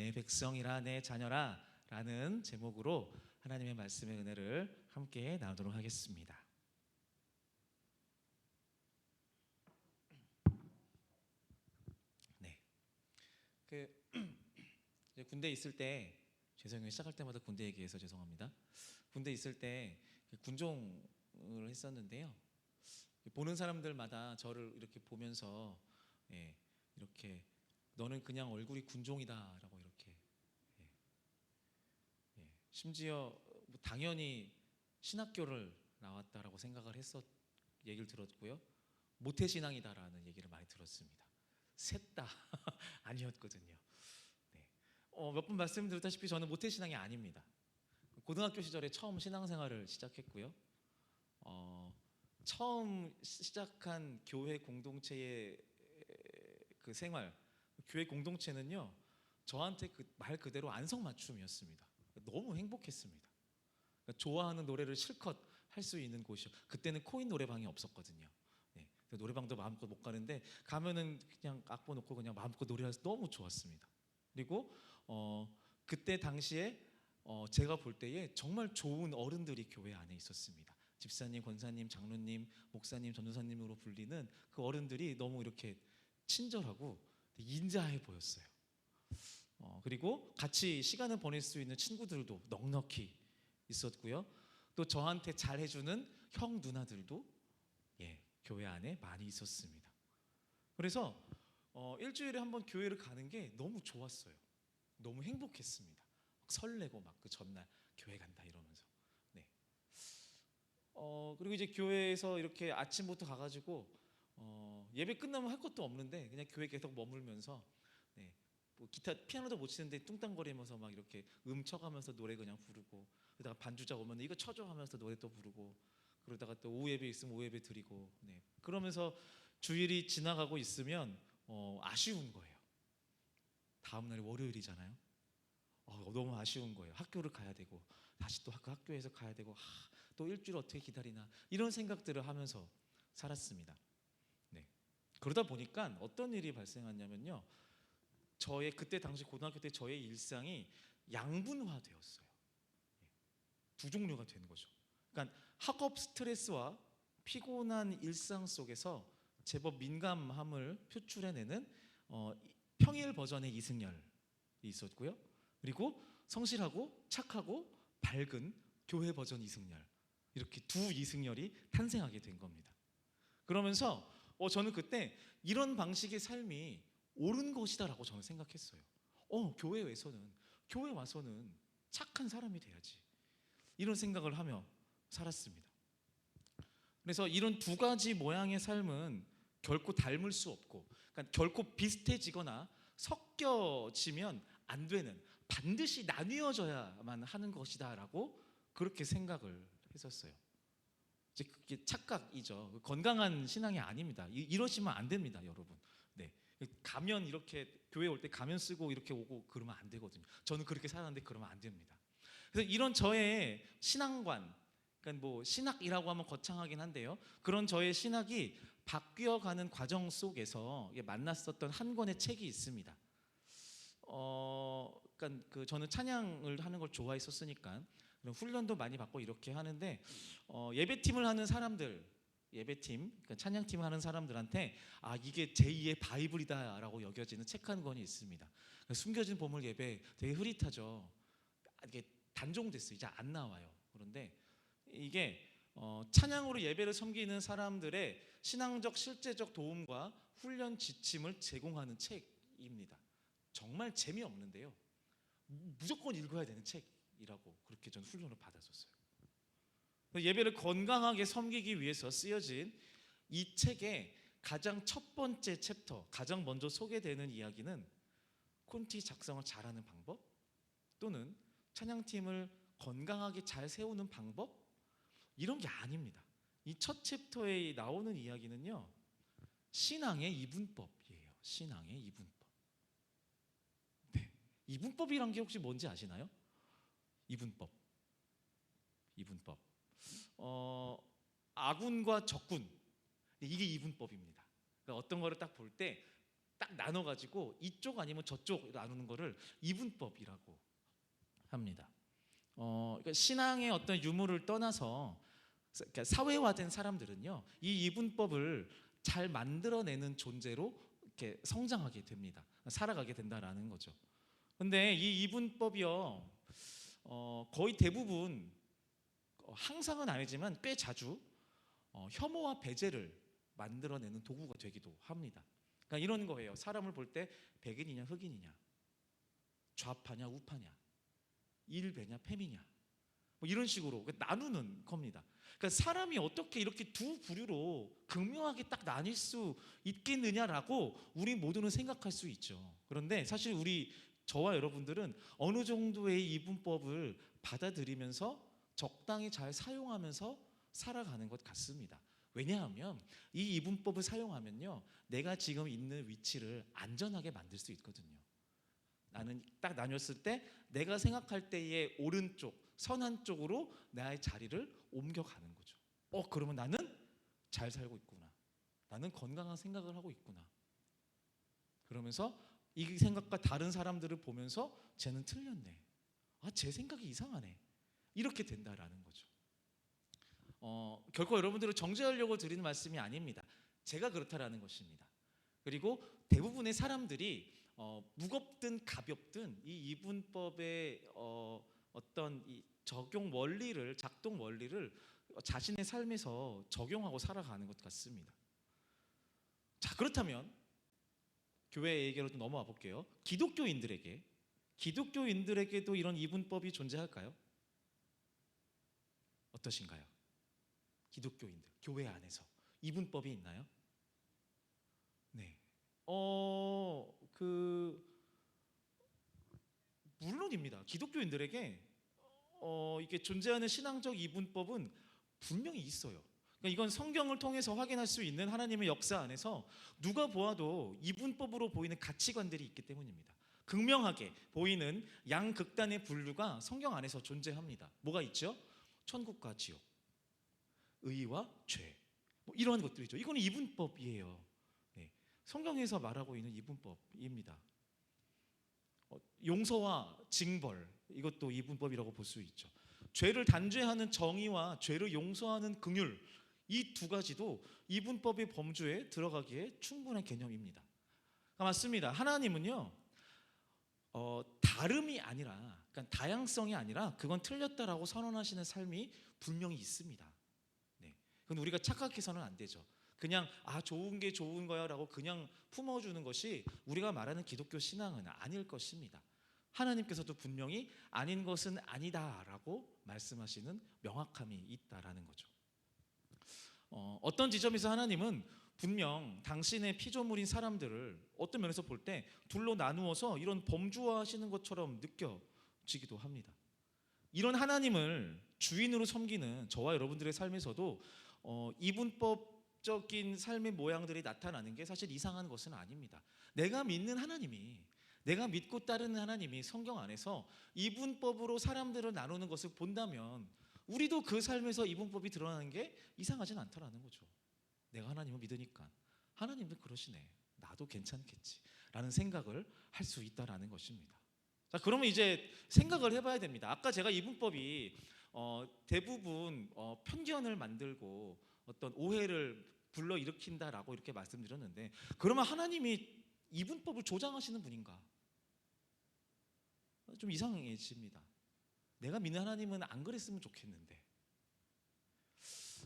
내 백성이라 내 자녀라 라는 제목으로 하나님의 말씀의 은혜를 함께 나누도록 하겠습니다. 네, 이제 군대 있을 때, 죄송해요, 시작할 때마다 군대 얘기해서 죄송합니다. 군대 있을 때 군종을 했었는데요. 보는 사람들마다 저를 이렇게 보면서 이렇게 너는 그냥 얼굴이 군종이다라고 이렇게 심지어 당연히 신학교를 나왔다라고 생각을 했었 얘기를 들었고요. 모태신앙이다라는 얘기를 많이 들었습니다. 셋 다 아니었거든요. 몇 번 말씀드렸다시피 저는 모태신앙이 아닙니다. 고등학교 시절에 처음 신앙생활을 시작했고요. 처음 시작한 교회 공동체의 그 생활, 교회 공동체는요, 저한테 그 말 그대로 안성맞춤이었습니다. 너무 행복했습니다. 그러니까 좋아하는 노래를 실컷 할 수 있는 곳이요. 그때는 코인 노래방이 없었거든요. 노래방도 마음껏 못 가는데 가면은 그냥 악보 놓고 그냥 마음껏 노래해서 너무 좋았습니다. 그리고 그때 당시에 제가 볼 때에 정말 좋은 어른들이 교회 안에 있었습니다. 집사님, 권사님, 장로님, 목사님, 전도사님으로 불리는 그 어른들이 너무 이렇게 친절하고 인자해 보였어요. 그리고 같이 시간을 보낼 수 있는 친구들도 넉넉히 있었고요. 또 저한테 잘해주는 형 누나들도 교회 안에 많이 있었습니다. 그래서 일주일에 한 번 교회를 가는 게 너무 좋았어요. 너무 행복했습니다. 설레고 막 그 전날 교회 간다 이러면서. 그리고 이제 교회에서 이렇게 아침부터 가가지고 예배 끝나면 할 것도 없는데 그냥 교회 계속 머물면서 뭐 기타 피아노도 못 치는데 뚱땅거리면서 막 이렇게 쳐가면서 노래 그냥 부르고, 그러다가 반주자 오면 이거 쳐줘 하면서 노래 또 부르고, 그러다가 또 오후 예배 있으면 오후 예배 드리고, 그러면서 주일이 지나가고 있으면 아쉬운 거예요. 다음 날이 월요일이잖아요. 너무 아쉬운 거예요. 학교를 가야 되고 다시 또 학교에서 가야 되고 또 일주일 어떻게 기다리나 이런 생각들을 하면서 살았습니다. 그러다 보니까 어떤 일이 발생했냐면요, 저의 그때 당시 고등학교 때 저의 일상이 양분화되었어요. 두 종류가 되는 거죠. 그러니까 학업 스트레스와 피곤한 일상 속에서 제법 민감함을 표출해내는 평일 버전의 이승열이 있었고요. 그리고 성실하고 착하고 밝은 교회 버전 이승열, 이렇게 두 이승열이 탄생하게 된 겁니다. 그러면서 저는 그때 이런 방식의 삶이 옳은 것이다라고 저는 생각했어요. 교회 와서는 착한 사람이 돼야지, 이런 생각을 하며 살았습니다. 그래서 이런 두 가지 모양의 삶은 결코 닮을 수 없고, 그러니까 결코 비슷해지거나 섞여지면 안 되는, 반드시 나뉘어져야만 하는 것이다라고 그렇게 생각을 했었어요. 이제 그게 착각이죠. 건강한 신앙이 아닙니다. 이러시면 안 됩니다, 여러분. 가면 이렇게 교회 올 때 가면 쓰고 이렇게 오고 그러면 안 되거든요. 저는 그렇게 살았는데 그러면 안 됩니다. 그래서 이런 저의 신앙관, 그러니까 뭐 신학이라고 하면 거창하긴 한데요, 그런 저의 신학이 바뀌어가는 과정 속에서 만났었던 한 권의 책이 있습니다. 그러니까 저는 찬양을 하는 걸 좋아했었으니까 그런 훈련도 많이 받고 이렇게 하는데, 예배팀을 하는 사람들, 예배팀, 그러니까 찬양팀을 하는 사람들한테 이게 제2의 바이블이다라고 여겨지는 책 한 권이 있습니다. 숨겨진 보물 예배, 되게 흐릿하죠. 이게 단종됐어요. 이제 안 나와요. 그런데 이게 찬양으로 예배를 섬기는 사람들의 신앙적 실제적 도움과 훈련 지침을 제공하는 책입니다. 정말 재미없는데요, 무조건 읽어야 되는 책이라고 그렇게 전 훈련을 받았었어요. 예배를 건강하게 섬기기 위해서 쓰여진 이 책의 가장 첫 번째 챕터, 가장 먼저 소개되는 이야기는 콘티 작성을 잘하는 방법, 또는 찬양팀을 건강하게 잘 세우는 방법, 이런 게 아닙니다. 이 첫 챕터에 나오는 이야기는요, 신앙의 이분법이에요. 신앙의 이분법. 이분법이란 게 혹시 뭔지 아시나요? 이분법. 아군과 적군, 이게 이분법입니다. 그러니까 어떤 거를 딱 볼 때 딱 나눠가지고 이쪽 아니면 저쪽 나누는 거를 이분법이라고 합니다. 그러니까 신앙의 어떤 유무를 떠나서 그러니까 사회화된 사람들은요, 이 이분법을 잘 만들어내는 존재로 이렇게 성장하게 됩니다. 살아가게 된다라는 거죠. 근데 이 이분법이요, 거의 대부분 항상은 아니지만 꽤 자주 혐오와 배제를 만들어내는 도구가 되기도 합니다. 그러니까 이런 거예요. 사람을 볼 때 백인이냐 흑인이냐, 좌파냐 우파냐, 일배냐 패미냐, 뭐 이런 식으로 나누는 겁니다. 그러니까 사람이 어떻게 이렇게 두 부류로 극명하게 딱 나뉠 수 있겠느냐라고 우리 모두는 생각할 수 있죠. 그런데 사실 저와 여러분들은 어느 정도의 이분법을 받아들이면서 적당히 잘 사용하면서 살아가는 것 같습니다. 왜냐하면 이 이분법을 사용하면요, 내가 지금 있는 위치를 안전하게 만들 수 있거든요. 나는 딱 나뉘었을 때 내가 생각할 때의 오른쪽 선한 쪽으로 나의 자리를 옮겨가는 거죠. 그러면 나는 잘 살고 있구나, 나는 건강한 생각을 하고 있구나, 그러면서 이 생각과 다른 사람들을 보면서 쟤는 틀렸네, 제 생각이 이상하네, 이렇게 된다라는 거죠. 결코 여러분들을 정죄하려고 드리는 말씀이 아닙니다. 제가 그렇다라는 것입니다. 그리고 대부분의 사람들이 무겁든 가볍든 이 이분법의 어떤 이 적용 원리를, 작동 원리를 자신의 삶에서 적용하고 살아가는 것 같습니다. 자, 그렇다면 교회 얘기로 좀 넘어와 볼게요. 기독교인들에게도 이런 이분법이 존재할까요? 어떠신가요? 기독교인들, 교회 안에서 이분법이 있나요? 네. 물론입니다. 기독교인들에게 이게 존재하는 신앙적 이분법은 분명히 있어요. 그러니까 이건 성경을 통해서 확인할 수 있는 하나님의 역사 안에서 누가 보아도 이분법으로 보이는 가치관들이 있기 때문입니다. 극명하게 보이는 양극단의 분류가 성경 안에서 존재합니다. 뭐가 있죠? 천국과 지옥, 의와 죄, 뭐 이러한 것들이죠. 이거는 이분법이에요. 네. 성경에서 말하고 있는 이분법입니다. 용서와 징벌, 이것도 이분법이라고 볼 수 있죠. 죄를 단죄하는 정의와 죄를 용서하는 긍휼, 이 두 가지도 이분법의 범주에 들어가기에 충분한 개념입니다. 맞습니다. 하나님은요, 다름이 아니라, 그러니까 다양성이 아니라 그건 틀렸다라고 선언하시는 삶이 분명히 있습니다. 네. 그건 우리가 착각해서는 안 되죠. 그냥 좋은 게 좋은 거야라고 그냥 품어주는 것이 우리가 말하는 기독교 신앙은 아닐 것입니다. 하나님께서도 분명히 아닌 것은 아니다라고 말씀하시는 명확함이 있다라는 거죠. 어떤 지점에서 하나님은 분명 당신의 피조물인 사람들을 어떤 면에서 볼 때 둘로 나누어서 이런 범주화하시는 것처럼 느껴지기도 합니다. 이런 하나님을 주인으로 섬기는 저와 여러분들의 삶에서도 이분법적인 삶의 모양들이 나타나는 게 사실 이상한 것은 아닙니다. 내가 믿는 하나님이, 내가 믿고 따르는 하나님이 성경 안에서 이분법으로 사람들을 나누는 것을 본다면 우리도 그 삶에서 이분법이 드러나는 게 이상하진 않다라는 거죠. 내가 하나님을 믿으니까 하나님도 그러시네, 나도 괜찮겠지 라는 생각을 할 수 있다라는 것입니다. 자, 그러면 이제 생각을 해봐야 됩니다. 아까 제가 이분법이 대부분 편견을 만들고 어떤 오해를 불러일으킨다라고 이렇게 말씀드렸는데, 그러면 하나님이 이분법을 조장하시는 분인가? 좀 이상해집니다. 내가 믿는 하나님은 안 그랬으면 좋겠는데.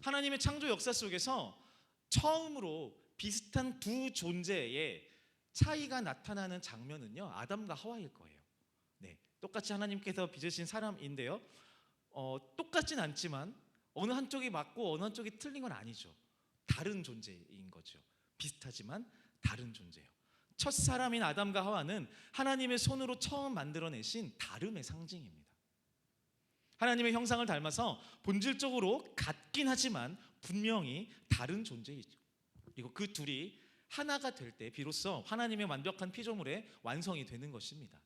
하나님의 창조 역사 속에서 처음으로 비슷한 두 존재의 차이가 나타나는 장면은요, 아담과 하와일 거예요. 네, 똑같이 하나님께서 빚으신 사람인데요, 똑같진 않지만 어느 한쪽이 맞고 어느 한쪽이 틀린 건 아니죠. 다른 존재인 거죠. 비슷하지만 다른 존재예요. 첫 사람인 아담과 하와는 하나님의 손으로 처음 만들어내신 다름의 상징입니다. 하나님의 형상을 닮아서 본질적으로 같긴 하지만 분명히 다른 존재이죠. 그리고 그 둘이 하나가 될 때 비로소 하나님의 완벽한 피조물의 완성이 되는 것입니다.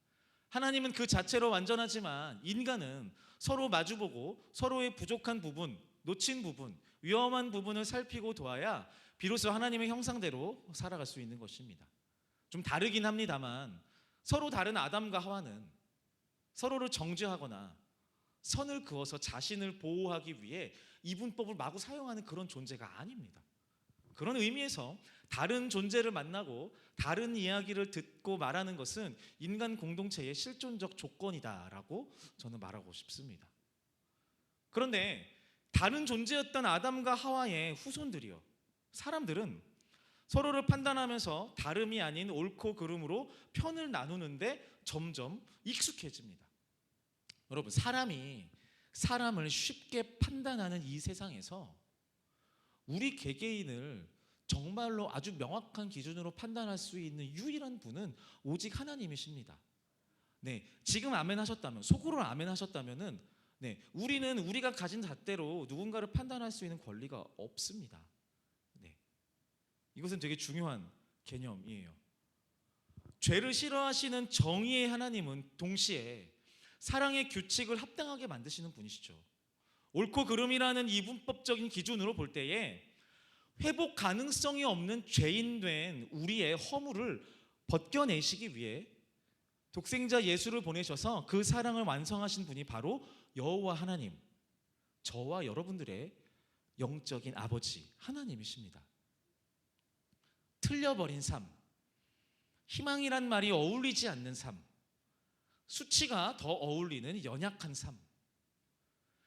하나님은 그 자체로 완전하지만 인간은 서로 마주보고 서로의 부족한 부분, 놓친 부분, 위험한 부분을 살피고 도와야 비로소 하나님의 형상대로 살아갈 수 있는 것입니다. 좀 다르긴 합니다만 서로 다른 아담과 하와는 서로를 정죄하거나 선을 그어서 자신을 보호하기 위해 이분법을 마구 사용하는 그런 존재가 아닙니다. 그런 의미에서 다른 존재를 만나고 다른 이야기를 듣고 말하는 것은 인간 공동체의 실존적 조건이다라고 저는 말하고 싶습니다. 그런데 다른 존재였던 아담과 하와의 후손들이요, 사람들은 서로를 판단하면서 다름이 아닌 옳고 그름으로 편을 나누는데 점점 익숙해집니다. 여러분, 사람이 사람을 쉽게 판단하는 이 세상에서 우리 개개인을 정말로 아주 명확한 기준으로 판단할 수 있는 유일한 분은 오직 하나님이십니다. 네, 지금 아멘 하셨다면, 속으로 아멘 하셨다면은, 네, 우리는 우리가 가진 잣대로 누군가를 판단할 수 있는 권리가 없습니다. 네, 이것은 되게 중요한 개념이에요. 죄를 싫어하시는 정의의 하나님은 동시에 사랑의 규칙을 합당하게 만드시는 분이시죠. 옳고 그름이라는 이분법적인 기준으로 볼 때에 회복 가능성이 없는 죄인된 우리의 허물을 벗겨내시기 위해 독생자 예수를 보내셔서 그 사랑을 완성하신 분이 바로 여호와 하나님, 저와 여러분들의 영적인 아버지 하나님이십니다. 틀려버린 삶, 희망이란 말이 어울리지 않는 삶, 수치가 더 어울리는 연약한 삶,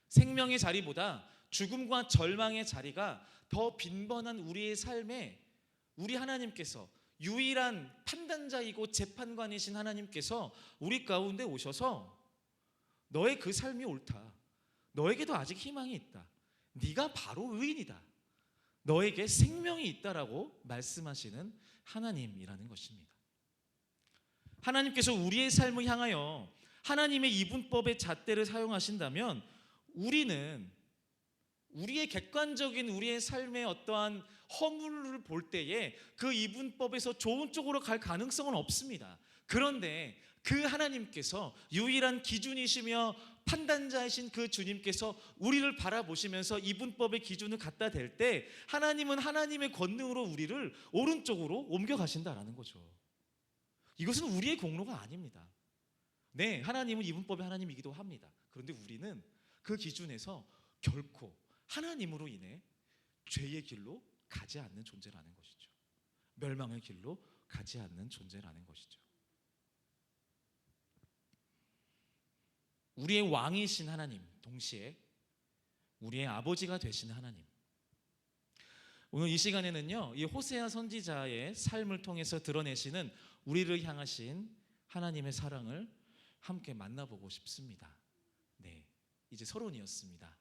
생명의 자리보다 죽음과 절망의 자리가 더 빈번한 우리의 삶에 우리 하나님께서, 유일한 판단자이고 재판관이신 하나님께서 우리 가운데 오셔서 너의 그 삶이 옳다, 너에게도 아직 희망이 있다, 네가 바로 의인이다, 너에게 생명이 있다라고 말씀하시는 하나님이라는 것입니다. 하나님께서 우리의 삶을 향하여 하나님의 이분법의 잣대를 사용하신다면 우리는 우리의 객관적인 우리의 삶의 어떠한 허물을 볼 때에 그 이분법에서 좋은 쪽으로 갈 가능성은 없습니다. 그런데 그 하나님께서, 유일한 기준이시며 판단자이신 그 주님께서 우리를 바라보시면서 이분법의 기준을 갖다 댈 때 하나님은 하나님의 권능으로 우리를 오른쪽으로 옮겨가신다라는 거죠. 이것은 우리의 공로가 아닙니다. 네, 하나님은 이분법의 하나님이기도 합니다. 그런데 우리는 그 기준에서 결코 하나님으로 인해 죄의 길로 가지 않는 존재라는 것이죠. 멸망의 길로 가지 않는 존재라는 것이죠. 우리의 왕이신 하나님, 동시에 우리의 아버지가 되신 하나님. 오늘 이 시간에는요, 이 호세아 선지자의 삶을 통해서 드러내시는 우리를 향하신 하나님의 사랑을 함께 만나보고 싶습니다. 네, 이제 서론이었습니다.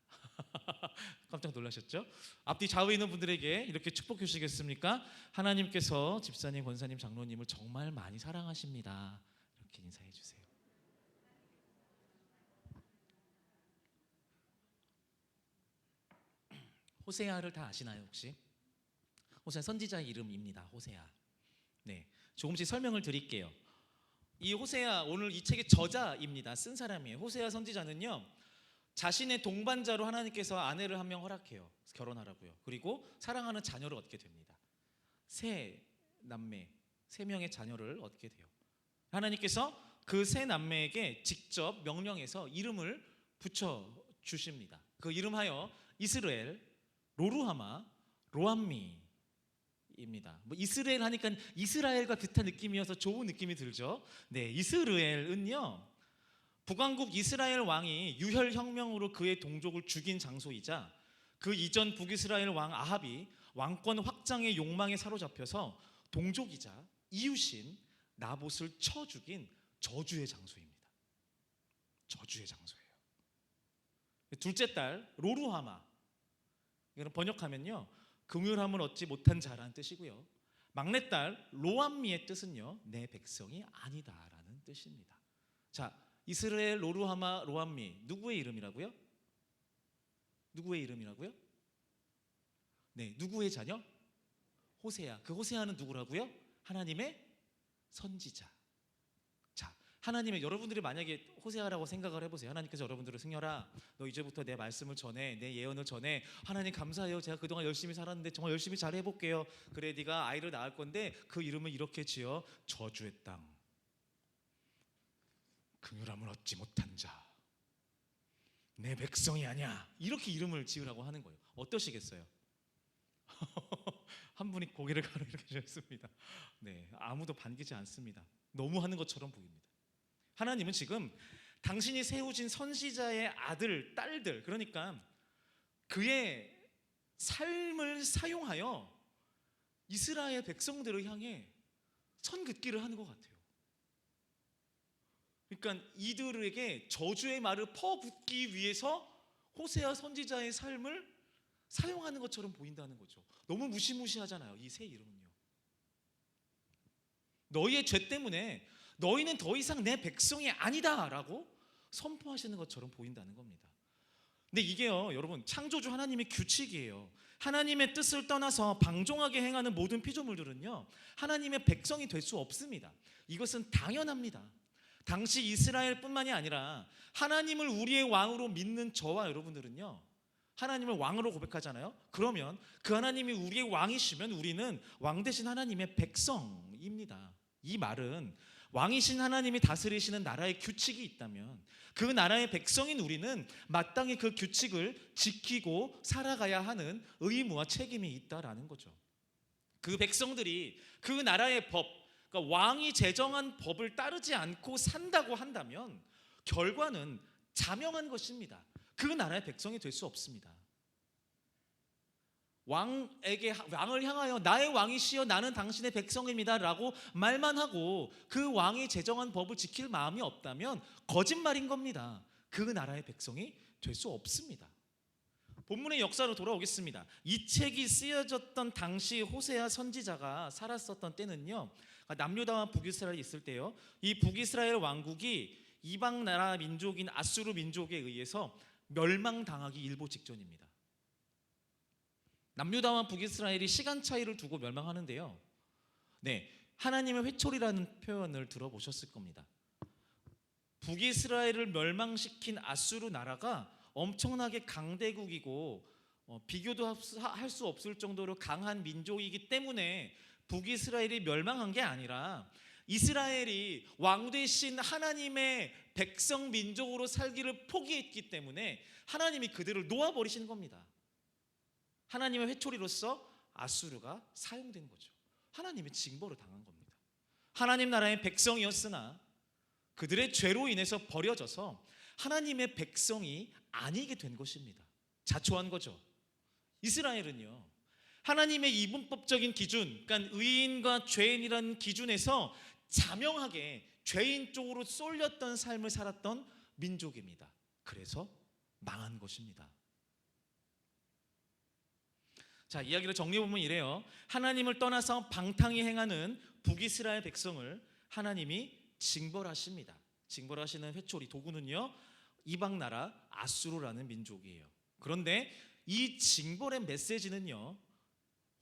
깜짝 놀라셨죠? 앞뒤 좌우에 있는 분들에게 이렇게 축복해 주시겠습니까? 하나님께서 집사님, 권사님, 장로님을 정말 많이 사랑하십니다. 이렇게 인사해 주세요. 호세아를 다 아시나요 혹시? 호세아 선지자의 이름입니다. 호세아. 네, 조금씩 설명을 드릴게요. 이 호세아, 오늘 이 책의 저자입니다. 쓴 사람이에요. 호세아 선지자는요, 자신의 동반자로 하나님께서 아내를 한 명 허락해요. 결혼하라고요. 그리고 사랑하는 자녀를 얻게 됩니다. 세 남매, 세 명의 자녀를 얻게 돼요. 하나님께서 그 세 남매에게 직접 명령해서 이름을 붙여 주십니다. 그 이름하여 이스라엘, 로루하마, 로암미입니다. 뭐 이스라엘 하니까 이스라엘과 비슷한 느낌이어서 좋은 느낌이 들죠. 네, 이스라엘은요, 북왕국 이스라엘 왕이 유혈혁명으로 그의 동족을 죽인 장소이자 그 이전 북이스라엘 왕 아합이 왕권 확장의 욕망에 사로잡혀서 동족이자 이웃인 나봇을 쳐 죽인 저주의 장소입니다. 저주의 장소예요. 둘째 딸 로루하마, 이거는 번역하면요, 긍휼함을 얻지 못한 자라는 뜻이고요. 막내딸 로암미의 뜻은요, 내 백성이 아니다라는 뜻입니다. 자, 이스라엘, 로루하마, 로암미, 누구의 이름이라고요? 누구의 이름이라고요? 네, 누구의 자녀? 호세아. 그 호세아는 누구라고요? 하나님의 선지자. 자, 하나님의 여러분들이 만약에 호세아라고 생각을 해보세요. 하나님께서 여러분들을 승려라, 너 이제부터 내 말씀을 전해, 내 예언을 전해. 하나님 감사해요. 제가 그동안 열심히 살았는데 정말 열심히 잘 해볼게요. 그래, 네가 아이를 낳을 건데 그 이름을 이렇게 지어 저주의 땅, 긍휼함을 얻지 못한 자, 내 백성이 아니야, 이렇게 이름을 지으라고 하는 거예요. 어떠시겠어요? 한 분이 고개를 가로이렇게 하셨습니다. 네, 아무도 반기지 않습니다. 너무 하는 것처럼 보입니다. 하나님은 지금 당신이 세우신 선지자의 아들, 딸들, 그러니까 그의 삶을 사용하여 이스라엘 백성들을 향해 선긋기를 하는 것 같아요. 그러니까 이들에게 저주의 말을 퍼붓기 위해서 호세아 선지자의 삶을 사용하는 것처럼 보인다는 거죠. 너무 무시무시하잖아요, 이 새 이름은요. 너희의 죄 때문에 너희는 더 이상 내 백성이 아니다 라고 선포하시는 것처럼 보인다는 겁니다. 근데 이게요, 여러분, 창조주 하나님의 규칙이에요. 하나님의 뜻을 떠나서 방종하게 행하는 모든 피조물들은요, 하나님의 백성이 될 수 없습니다. 이것은 당연합니다. 당시 이스라엘뿐만이 아니라 하나님을 우리의 왕으로 믿는 저와 여러분들은요, 하나님을 왕으로 고백하잖아요. 그러면 그 하나님이 우리의 왕이시면 우리는 왕 대신 하나님의 백성입니다. 이 말은 왕이신 하나님이 다스리시는 나라의 규칙이 있다면 그 나라의 백성인 우리는 마땅히 그 규칙을 지키고 살아가야 하는 의무와 책임이 있다라는 거죠. 그 백성들이 그 나라의 법, 그러니까 왕이 제정한 법을 따르지 않고 산다고 한다면 결과는 자명한 것입니다. 그 나라의 백성이 될 수 없습니다. 왕을 향하여 나의 왕이시여 나는 당신의 백성입니다 라고 말만 하고 그 왕이 제정한 법을 지킬 마음이 없다면 거짓말인 겁니다. 그 나라의 백성이 될 수 없습니다. 본문의 역사로 돌아오겠습니다. 이 책이 쓰여졌던 당시 호세아 선지자가 살았었던 때는요, 남유다와 북이스라엘이 있을 때요, 이 북이스라엘 왕국이 이방 나라 민족인 아수르 민족에 의해서 멸망당하기 일보 직전입니다. 남유다와 북이스라엘이 시간 차이를 두고 멸망하는데요, 네, 하나님의 회초리라는 표현을 들어보셨을 겁니다. 북이스라엘을 멸망시킨 아수르 나라가 엄청나게 강대국이고 비교도 할 수 없을 정도로 강한 민족이기 때문에 북이스라엘이 멸망한 게 아니라 이스라엘이 왕 되신 하나님의 백성 민족으로 살기를 포기했기 때문에 하나님이 그들을 놓아버리신 겁니다. 하나님의 회초리로서 아수르가 사용된 거죠. 하나님의 징벌을 당한 겁니다. 하나님 나라의 백성이었으나 그들의 죄로 인해서 버려져서 하나님의 백성이 아니게 된 것입니다. 자초한 거죠. 이스라엘은요, 하나님의 이분법적인 기준, 그러니까 의인과 죄인이라는 기준에서 자명하게 죄인 쪽으로 쏠렸던 삶을 살았던 민족입니다. 그래서 망한 것입니다. 자, 이야기를 정리해보면 이래요. 하나님을 떠나서 방탕히 행하는 북이스라엘 백성을 하나님이 징벌하십니다. 징벌하시는 회초리 도구는요, 이방 나라 아수르라는 민족이에요. 그런데 이 징벌의 메시지는요,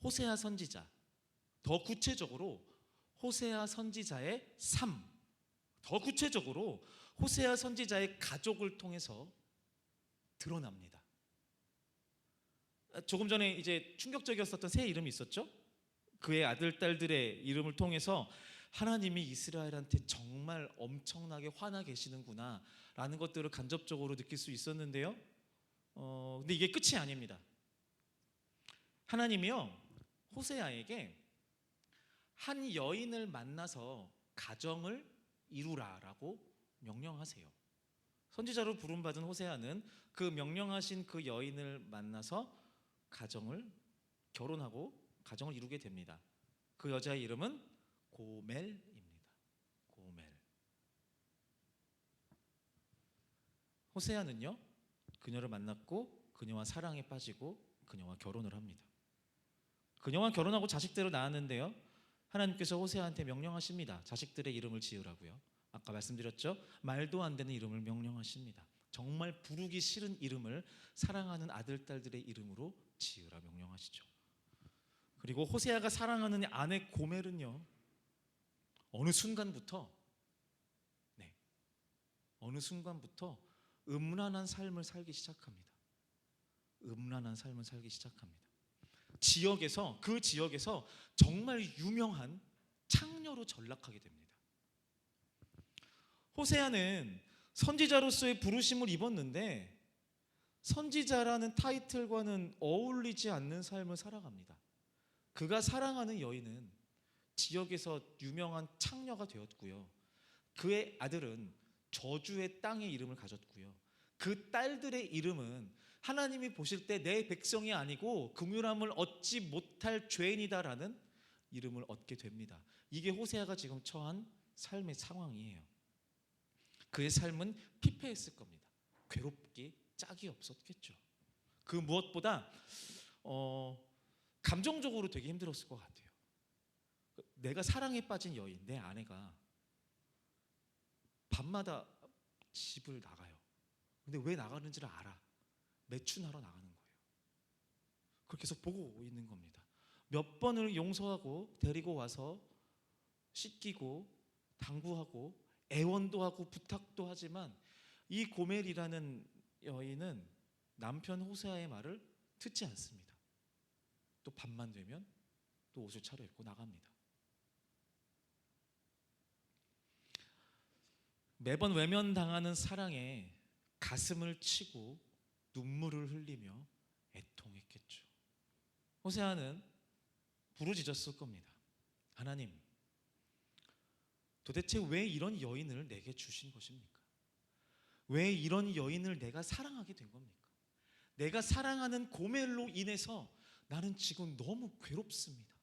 호세아 선지자, 더 구체적으로 호세아 선지자의 삶, 더 구체적으로 호세아 선지자의 가족을 통해서 드러납니다. 조금 전에 이제 충격적이었었던 새 이름이 있었죠. 그의 아들 딸들의 이름을 통해서 하나님이 이스라엘한테 정말 엄청나게 화나 계시는구나 라는 것들을 간접적으로 느낄 수 있었는데요, 근데 이게 끝이 아닙니다. 하나님이요, 호세아에게 한 여인을 만나서 가정을 이루라라고 명령하세요. 선지자로 부름받은 호세아는 그 명령하신 그 여인을 만나서 결혼하고 가정을 이루게 됩니다. 그 여자의 이름은 고멜입니다. 고멜. 호세아는요, 그녀를 만났고 그녀와 사랑에 빠지고 그녀와 결혼을 합니다. 그녀와 결혼하고 자식들을 낳았는데요, 하나님께서 호세아한테 명령하십니다. 자식들의 이름을 지으라고요. 아까 말씀드렸죠, 말도 안 되는 이름을 명령하십니다. 정말 부르기 싫은 이름을 사랑하는 아들 딸들의 이름으로 지으라 명령하시죠. 그리고 호세아가 사랑하는 아내 고멜은요, 어느 순간부터 어느 순간부터 음란한 삶을 살기 시작합니다. 음란한 삶을 살기 시작합니다. 그 지역에서 정말 유명한 창녀로 전락하게 됩니다. 호세아는 선지자로서의 부르심을 입었는데 선지자라는 타이틀과는 어울리지 않는 삶을 살아갑니다. 그가 사랑하는 여인은 지역에서 유명한 창녀가 되었고요. 그의 아들은 저주의 땅의 이름을 가졌고요. 그 딸들의 이름은 하나님이 보실 때 내 백성이 아니고 긍휼함을 얻지 못할 죄인이다라는 이름을 얻게 됩니다. 이게 호세아가 지금 처한 삶의 상황이에요. 그의 삶은 피폐했을 겁니다. 괴롭기 짝이 없었겠죠. 그 무엇보다 감정적으로 되게 힘들었을 것 같아요. 내가 사랑에 빠진 여인, 내 아내가 밤마다 집을 나가요. 근데 왜 나가는지를 알아. 매춘하러 나가는 거예요. 그렇게 해서 보고 있는 겁니다. 몇 번을 용서하고 데리고 와서 씻기고 당부하고 애원도 하고 부탁도 하지만 이 고멜이라는 여인은 남편 호세아의 말을 듣지 않습니다. 또 밤만 되면 또 옷을 차려입고 나갑니다. 매번 외면당하는 사랑에 가슴을 치고 눈물을 흘리며 애통했겠죠. 호세아는 부르짖었을 겁니다. 하나님, 도대체 왜 이런 여인을 내게 주신 것입니까? 왜 이런 여인을 내가 사랑하게 된 겁니까? 내가 사랑하는 고멜로 인해서 나는 지금 너무 괴롭습니다.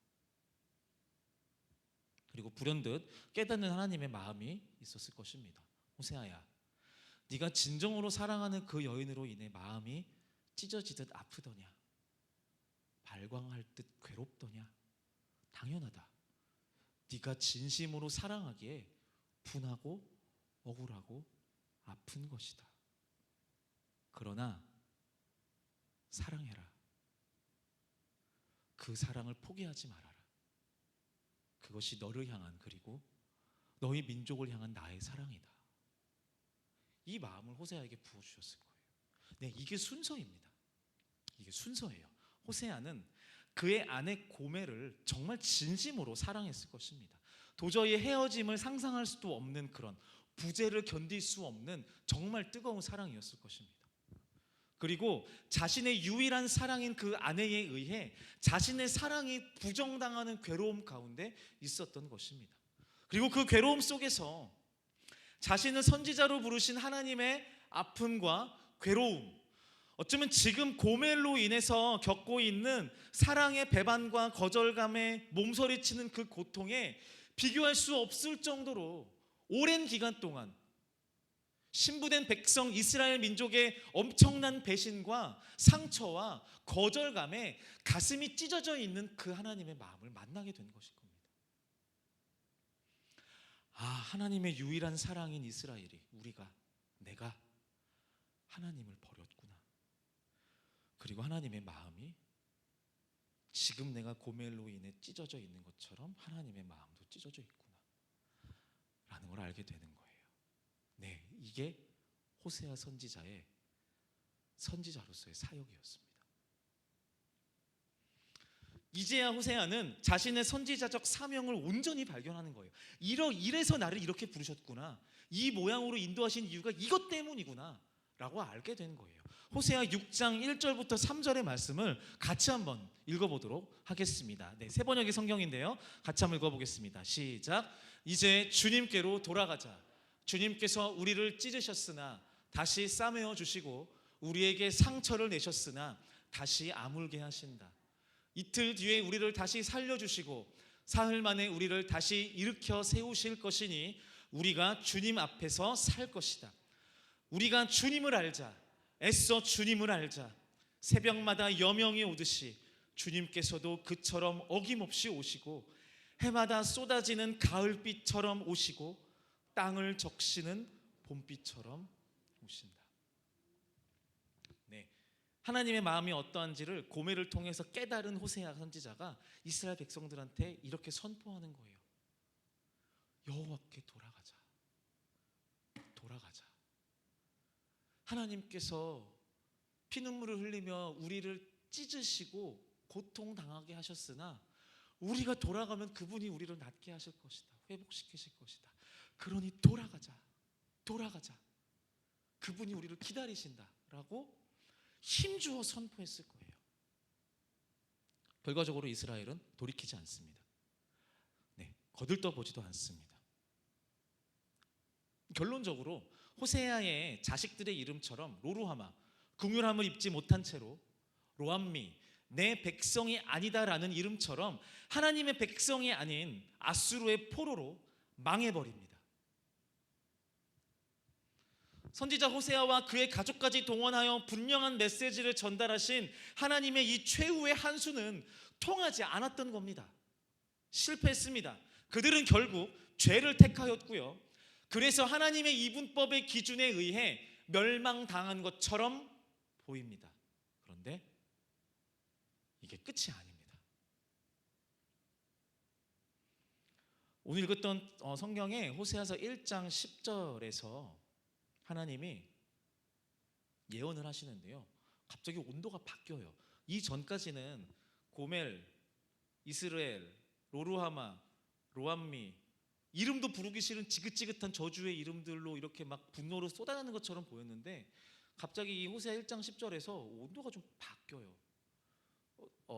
그리고 불현듯 깨닫는 하나님의 마음이 있었을 것입니다. 호세아야, 네가 진정으로 사랑하는 그 여인으로 인해 마음이 찢어지듯 아프더냐? 발광할 듯 괴롭더냐? 당연하다. 네가 진심으로 사랑하기에 분하고 억울하고 아픈 것이다. 그러나 사랑해라. 그 사랑을 포기하지 말아라. 그것이 너를 향한, 그리고 너희 민족을 향한 나의 사랑이다. 이 마음을 호세아에게 부어주셨을 거예요. 네, 이게 순서입니다. 이게 순서예요. 호세아는 그의 아내 고멜을 정말 진심으로 사랑했을 것입니다. 도저히 헤어짐을 상상할 수도 없는 그런 부재를 견딜 수 없는 정말 뜨거운 사랑이었을 것입니다. 그리고 자신의 유일한 사랑인 그 아내에 의해 자신의 사랑이 부정당하는 괴로움 가운데 있었던 것입니다. 그리고 그 괴로움 속에서 자신을 선지자로 부르신 하나님의 아픔과 괴로움, 어쩌면 지금 고멜로 인해서 겪고 있는 사랑의 배반과 거절감에 몸서리치는 그 고통에 비교할 수 없을 정도로 오랜 기간 동안 신부된 백성 이스라엘 민족의 엄청난 배신과 상처와 거절감에 가슴이 찢어져 있는 그 하나님의 마음을 만나게 된 것일 겁니다. 아, 하나님의 유일한 사랑인 이스라엘이, 내가 하나님을 버렸구나. 그리고 하나님의 마음이 지금 내가 고멜로 인해 찢어져 있는 것처럼 하나님의 마음도 찢어져 있구나 라는 걸 알게 되는 거예요. 네, 이게 호세아 선지자의 선지자로서의 사역이었습니다. 이제야 호세아는 자신의 선지자적 사명을 온전히 발견하는 거예요. 이래서 나를 이렇게 부르셨구나, 이 모양으로 인도하신 이유가 이것 때문이구나 라고 알게 된 거예요. 호세아 6장 1절부터 3절의 말씀을 같이 한번 읽어보도록 하겠습니다. 네, 새 번역의 성경인데요, 같이 한번 읽어보겠습니다. 시작. 이제 주님께로 돌아가자. 주님께서 우리를 찢으셨으나 다시 싸매어 주시고 우리에게 상처를 내셨으나 다시 아물게 하신다. 이틀 뒤에 우리를 다시 살려주시고 사흘 만에 우리를 다시 일으켜 세우실 것이니 우리가 주님 앞에서 살 것이다. 우리가 주님을 알자. 애써 주님을 알자. 새벽마다 여명이 오듯이 주님께서도 그처럼 어김없이 오시고 해마다 쏟아지는 가을빛처럼 오시고 땅을 적시는 봄비처럼 오신다. 네, 하나님의 마음이 어떠한지를 고멜을 통해서 깨달은 호세아 선지자가 이스라엘 백성들한테 이렇게 선포하는 거예요. 여호와께 돌아가자. 돌아가자. 하나님께서 피눈물을 흘리며 우리를 찢으시고 고통당하게 하셨으나 우리가 돌아가면 그분이 우리를 낫게 하실 것이다. 회복시키실 것이다. 그러니 돌아가자. 그분이 우리를 기다리신다라고 힘주어 선포했을 거예요. 결과적으로 이스라엘은 돌이키지 않습니다. 거들떠보지도 않습니다. 결론적으로 호세아의 자식들의 이름처럼 로루하마, 긍휼함을 입지 못한 채로 로암미, 내 백성이 아니다라는 이름처럼 하나님의 백성이 아닌 아수르의 포로로 망해버립니다. 선지자 호세아와 그의 가족까지 동원하여 분명한 메시지를 전달하신 하나님의 이 최후의 한수는 통하지 않았던 겁니다. 실패했습니다. 그들은 결국 죄를 택하였고요. 그래서 하나님의 이분법의 기준에 의해 멸망당한 것처럼 보입니다. 그런데 이게 끝이 아닙니다. 오늘 읽었던 성경의 호세아서 1장 10절에서 하나님이 예언을 하시는데요. 갑자기 온도가 바뀌어요. 이 전까지는 고멜, 이스라엘, 로루하마, 로암미, 이름도 부르기 싫은 지긋지긋한 저주의 이름들로 이렇게 막 분노로 쏟아내는 것처럼 보였는데 갑자기 이 호세아 1장 10절에서 온도가 좀 바뀌어요.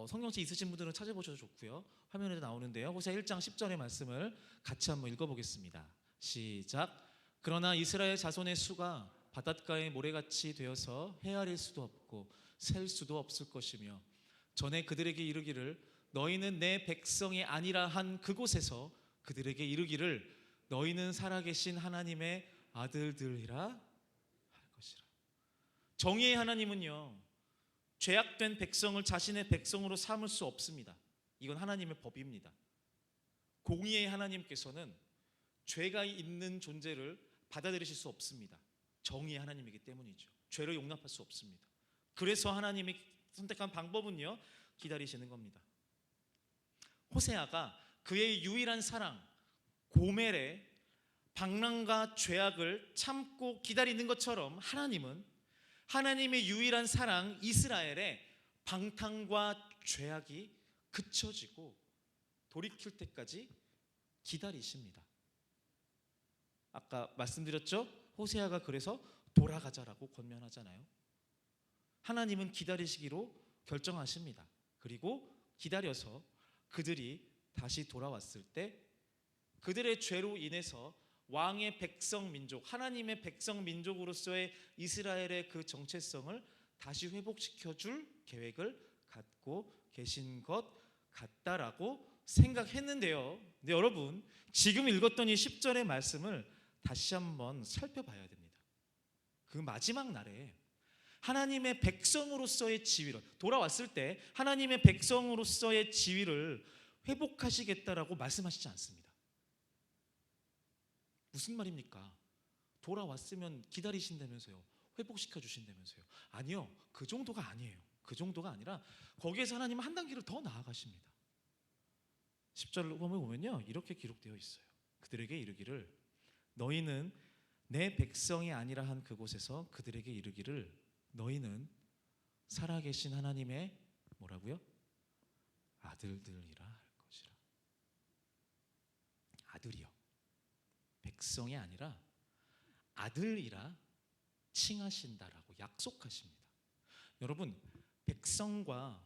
성경책 있으신 분들은 찾아보셔도 좋고요. 화면에도 나오는데요. 호세아 1장 10절의 말씀을 같이 한번 읽어보겠습니다. 시작. 그러나 이스라엘 자손의 수가 바닷가의 모래같이 되어서 헤아릴 수도 없고 셀 수도 없을 것이며 전에 그들에게 이르기를 너희는 내 백성이 아니라 한 그곳에서 그들에게 이르기를 너희는 살아계신 하나님의 아들들이라 할 것이라. 정의의 하나님은요, 죄악된 백성을 자신의 백성으로 삼을 수 없습니다. 이건 하나님의 법입니다. 공의의 하나님께서는 죄가 있는 존재를 받아들이실 수 없습니다. 정의의 하나님이기 때문이죠. 죄를 용납할 수 없습니다. 그래서 하나님이 선택한 방법은요, 기다리시는 겁니다. 호세아가 그의 유일한 사랑 고멜의 방랑과 죄악을 참고 기다리는 것처럼 하나님은 하나님의 유일한 사랑 이스라엘의 방탕과 죄악이 그쳐지고 돌이킬 때까지 기다리십니다. 아까 말씀드렸죠? 호세아가 그래서 돌아가자라고 권면하잖아요. 하나님은 기다리시기로 결정하십니다. 그리고 기다려서 그들이 다시 돌아왔을 때 그들의 죄로 인해서 왕의 백성 민족, 하나님의 백성 민족으로서의 이스라엘의 그 정체성을 다시 회복시켜 줄 계획을 갖고 계신 것 같다라고 생각했는데요. 근데 여러분, 지금 읽었던 이 10절의 말씀을 다시 한번 살펴봐야 됩니다. 그 마지막 날에 하나님의 백성으로서의 지위를, 돌아왔을 때 하나님의 백성으로서의 지위를 회복하시겠다라고 말씀하시지 않습니다. 무슨 말입니까? 돌아왔으면 기다리신다면서요. 회복시켜 주신다면서요. 아니요, 그 정도가 아니에요. 그 정도가 아니라 거기에서 하나님은 한 단계를 더 나아가십니다. 10절을 보면요, 이렇게 기록되어 있어요. 그들에게 이르기를 너희는 내 백성이 아니라 한 그곳에서 그들에게 이르기를 너희는 살아계신 하나님의 뭐라고요? 아들들이라 할 것이라. 아들이요, 백성이 아니라 아들이라 칭하신다라고 약속하십니다. 여러분, 백성과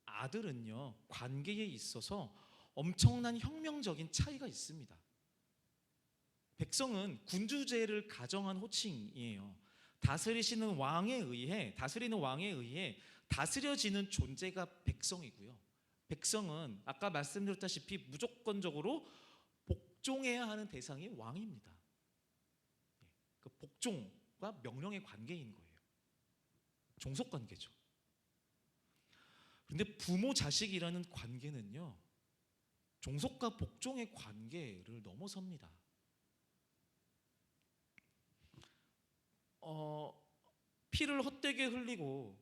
아들은요, 관계에 있어서 엄청난 혁명적인 차이가 있습니다. 백성은 군주제를 가정한 호칭이에요. 다스리는 왕에 의해 다스려지는 존재가 백성이고요. 백성은 아까 말씀드렸다시피 무조건적으로 복종해야 하는 대상이 왕입니다. 그 복종과 명령의 관계인 거예요. 종속 관계죠. 그런데 부모 자식이라는 관계는요, 종속과 복종의 관계를 넘어섭니다. 피를 헛되게 흘리고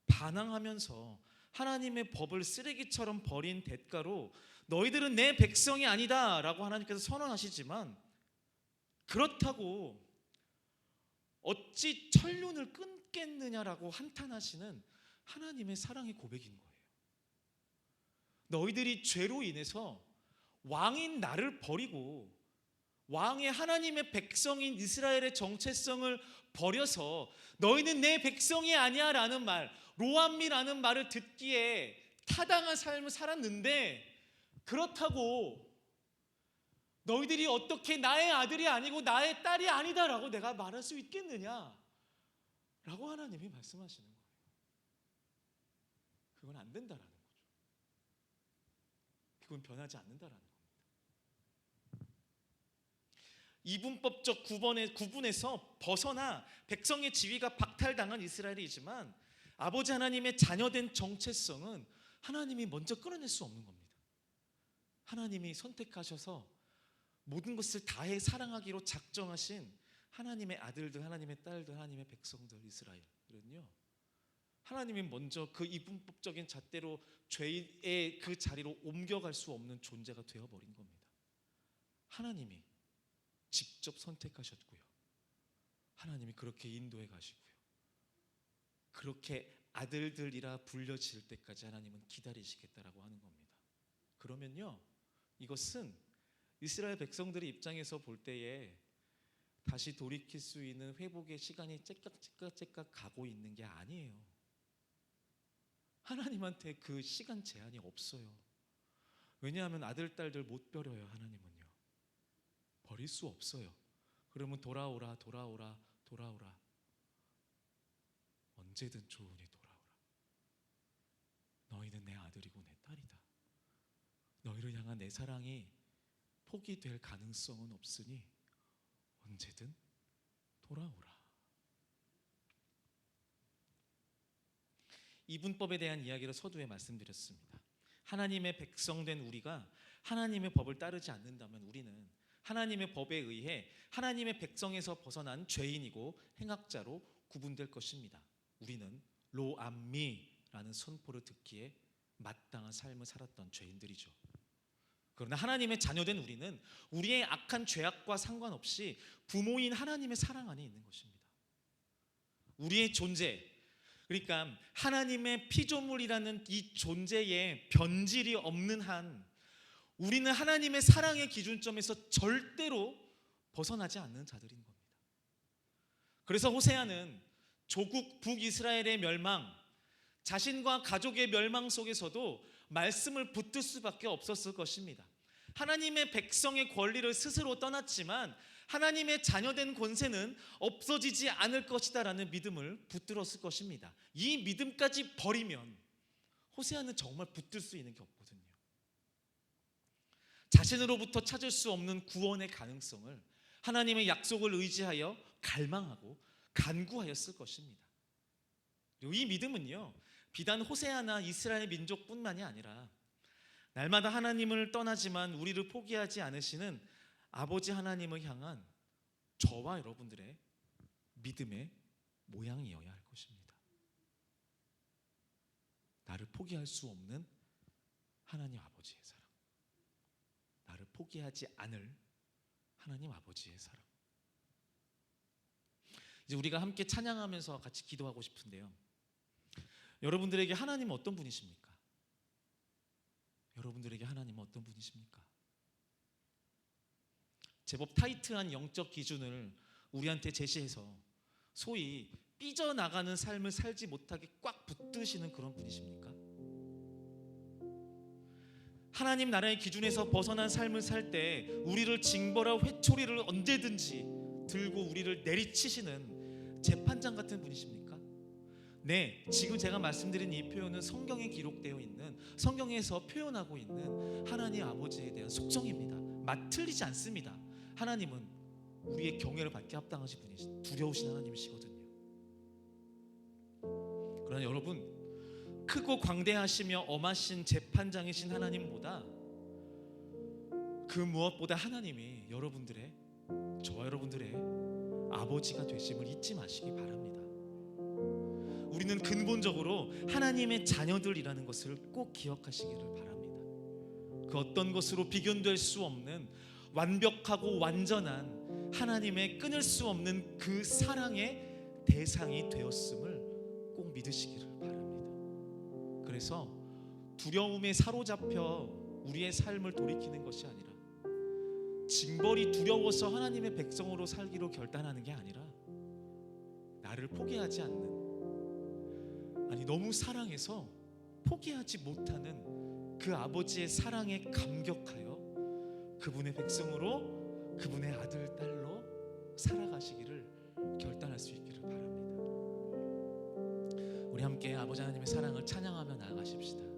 반항하면서 하나님의 법을 쓰레기처럼 버린 대가로 너희들은 내 백성이 아니다 라고 하나님께서 선언하시지만, 그렇다고 어찌 천륜을 끊겠느냐라고 한탄하시는 하나님의 사랑의 고백인 거예요. 너희들이 죄로 인해서 왕인 나를 버리고 왕의 하나님의 백성인 이스라엘의 정체성을 버려서 너희는 내 백성이 아니야 라는 말, 로암미라는 말을 듣기에 타당한 삶을 살았는데, 그렇다고 너희들이 어떻게 나의 아들이 아니고 나의 딸이 아니다라고 내가 말할 수 있겠느냐 라고 하나님이 말씀하시는 거예요. 그건 안 된다라는 거죠. 그건 변하지 않는다라는 겁니다. 이분법적 구분에서 벗어나 백성의 지위가 박탈당한 이스라엘이지만 아버지 하나님의 자녀된 정체성은 하나님이 먼저 끊어낼 수 없는 겁니다. 하나님이 선택하셔서 모든 것을 다해 사랑하기로 작정하신 하나님의 아들들, 하나님의 딸들, 하나님의 백성들 이스라엘은요, 하나님이 먼저 그 이분법적인 잣대로 죄의 그 자리로 옮겨갈 수 없는 존재가 되어버린 겁니다. 하나님이 직접 선택하셨고요, 하나님이 그렇게 인도해 가시고요, 그렇게 아들들이라 불려질 때까지 하나님은 기다리시겠다라고 하는 겁니다. 그러면요, 이것은 이스라엘 백성들의 입장에서 볼 때에 다시 돌이킬 수 있는 회복의 시간이 째깍 가고 있는 게 아니에요. 하나님한테 그 시간 제한이 없어요. 왜냐하면 아들, 딸들 못 버려요. 하나님은요, 버릴 수 없어요. 그러면 돌아오라, 돌아오라, 돌아오라. 언제든 좋으니 돌아오라. 너희는 내 아들이고 내 딸이다. 너희를 향한 내 사랑이 포기될 가능성은 없으니 언제든 돌아오라. 이분법에 대한 이야기를 서두에 말씀드렸습니다. 하나님의 백성된 우리가 하나님의 법을 따르지 않는다면 우리는 하나님의 법에 의해 하나님의 백성에서 벗어난 죄인이고 행악자로 구분될 것입니다. 우리는 로암미라는 선포를 듣기에 마땅한 삶을 살았던 죄인들이죠. 그러나 하나님의 자녀된 우리는 우리의 악한 죄악과 상관없이 부모인 하나님의 사랑 안에 있는 것입니다. 우리의 존재, 그러니까 하나님의 피조물이라는 이 존재에 변질이 없는 한 우리는 하나님의 사랑의 기준점에서 절대로 벗어나지 않는 자들인 겁니다. 그래서 호세아는 조국 북이스라엘의 멸망, 자신과 가족의 멸망 속에서도 말씀을 붙들 수밖에 없었을 것입니다. 하나님의 백성의 권리를 스스로 떠났지만 하나님의 자녀된 권세는 없어지지 않을 것이다 라는 믿음을 붙들었을 것입니다. 이 믿음까지 버리면 호세아는 정말 붙들 수 있는 게 없거든요. 자신으로부터 찾을 수 없는 구원의 가능성을 하나님의 약속을 의지하여 갈망하고 간구하였을 것입니다. 그리고 이 믿음은요, 비단 호세아나 이스라엘 민족뿐만이 아니라 날마다 하나님을 떠나지만 우리를 포기하지 않으시는 아버지 하나님을 향한 저와 여러분들의 믿음의 모양이어야 할 것입니다. 나를 포기할 수 없는 하나님 아버지의 사랑, 나를 포기하지 않을 하나님 아버지의 사랑. 이제 우리가 함께 찬양하면서 같이 기도하고 싶은데요, 여러분들에게 하나님은 어떤 분이십니까? 여러분들에게 하나님은 어떤 분이십니까? 제법 타이트한 영적 기준을 우리한테 제시해서 소위 삐져나가는 삶을 살지 못하게 꽉 붙드시는 그런 분이십니까? 하나님 나라의 기준에서 벗어난 삶을 살 때 우리를 징벌하고 회초리를 언제든지 들고 우리를 내리치시는 재판장 같은 분이십니까? 네, 지금 제가 말씀드린 이 표현은 성경에 기록되어 있는, 성경에서 표현하고 있는 하나님 아버지에 대한 속성입니다. 틀리지 않습니다. 하나님은 우리의 경외를 받게 합당하신 분이신, 두려우신 하나님이시거든요. 그러나 여러분, 크고 광대하시며 엄하신 재판장이신 하나님보다 그 무엇보다 하나님이 여러분들의, 저와 여러분들의 아버지가 되심을 잊지 마시기 바랍니다. 우리는 근본적으로 하나님의 자녀들이라는 것을 꼭 기억하시기를 바랍니다. 그 어떤 것으로 비견될 수 없는 완벽하고 완전한 하나님의 끊을 수 없는 그 사랑의 대상이 되었음을 꼭 믿으시기를 바랍니다. 그래서 두려움에 사로잡혀 우리의 삶을 돌이키는 것이 아니라, 징벌이 두려워서 하나님의 백성으로 살기로 결단하는 게 아니라, 나를 포기하지 않는, 아니 너무 사랑해서 포기하지 못하는 그 아버지의 사랑에 감격하여 그분의 백성으로, 그분의 아들 딸로 살아가시기를 결단할 수 있기를 바랍니다. 우리 함께 아버지 하나님의 사랑을 찬양하며 나아가십시다.